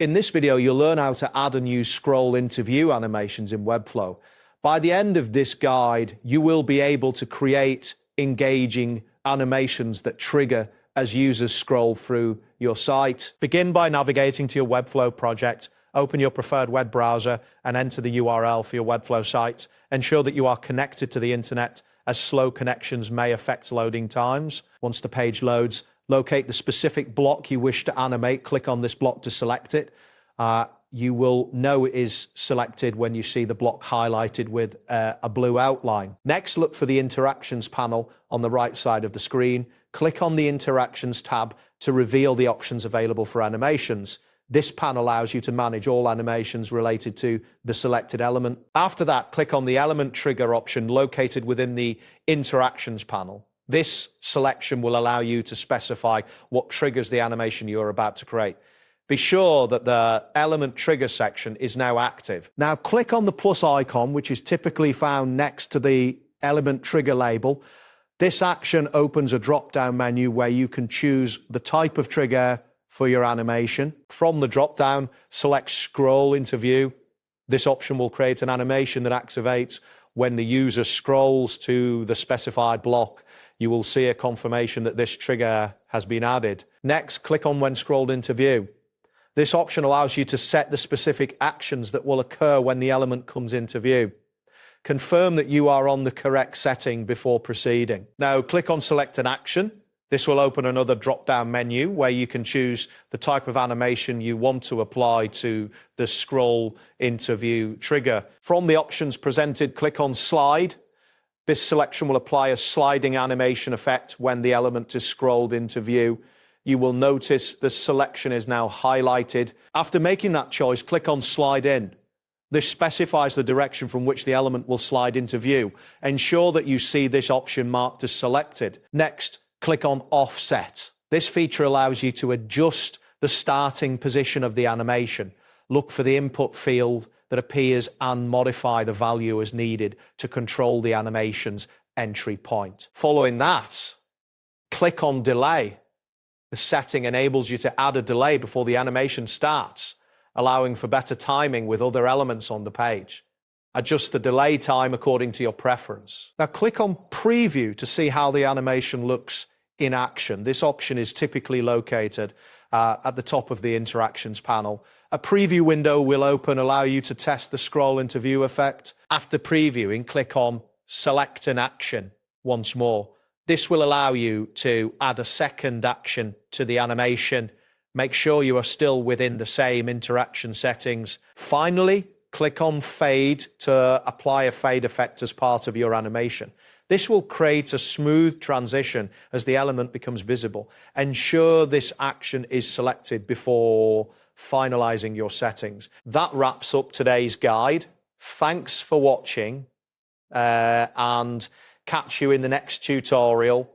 In this video, you'll learn how to add and use scroll into view animations in Webflow. By the end of this guide, you will be able to create engaging animations that trigger as users scroll through your site. Begin by navigating to your Webflow project, open your preferred web browser and enter the URL for your Webflow site. Ensure that you are connected to the internet, as slow connections may affect loading times. Once the page loads, locate the specific block you wish to animate. Click on this block to select it. You will know it is selected when you see the block highlighted with a blue outline. Next, look for the Interactions panel on the right side of the screen. Click on the Interactions tab to reveal the options available for animations. This panel allows you to manage all animations related to the selected element. After that, click on the Element Trigger option located within the Interactions panel. This selection will allow you to specify what triggers the animation you're about to create. Be sure that the Element Trigger section is now active. Now click on the plus icon, which is typically found next to the Element Trigger label. This action opens a drop-down menu where you can choose the type of trigger for your animation. From the drop-down, select Scroll into View. This option will create an animation that activates when the user scrolls to the specified block. You will see a confirmation that this trigger has been added. Next, click on When Scrolled into View. This option allows you to set the specific actions that will occur when the element comes into view. Confirm that you are on the correct setting before proceeding. Now, click on Select an Action. This will open another drop-down menu where you can choose the type of animation you want to apply to the Scroll into View trigger. From the options presented, click on Slide. This selection will apply a sliding animation effect when the element is scrolled into view. You will notice the selection is now highlighted. After making that choice, click on Slide In. This specifies the direction from which the element will slide into view. Ensure that you see this option marked as selected. Next, click on Offset. This feature allows you to adjust the starting position of the animation. Look for the input field that appears and modify the value as needed to control the animation's entry point. Following that, click on Delay. The setting enables you to add a delay before the animation starts, allowing for better timing with other elements on the page. Adjust the delay time according to your preference. Now click on Preview to see how the animation looks in action. This option is typically located at the top of the Interactions panel. A preview window will open, allow you to test the scroll into view effect. After previewing, click on Select an Action once more. This will allow you to add a second action to the animation. Make sure you are still within the same interaction settings. Finally, click on Fade to apply a fade effect as part of your animation. This will create a smooth transition as the element becomes visible. Ensure this action is selected before finalizing your settings. That wraps up today's guide. Thanks for watching and catch you in the next tutorial.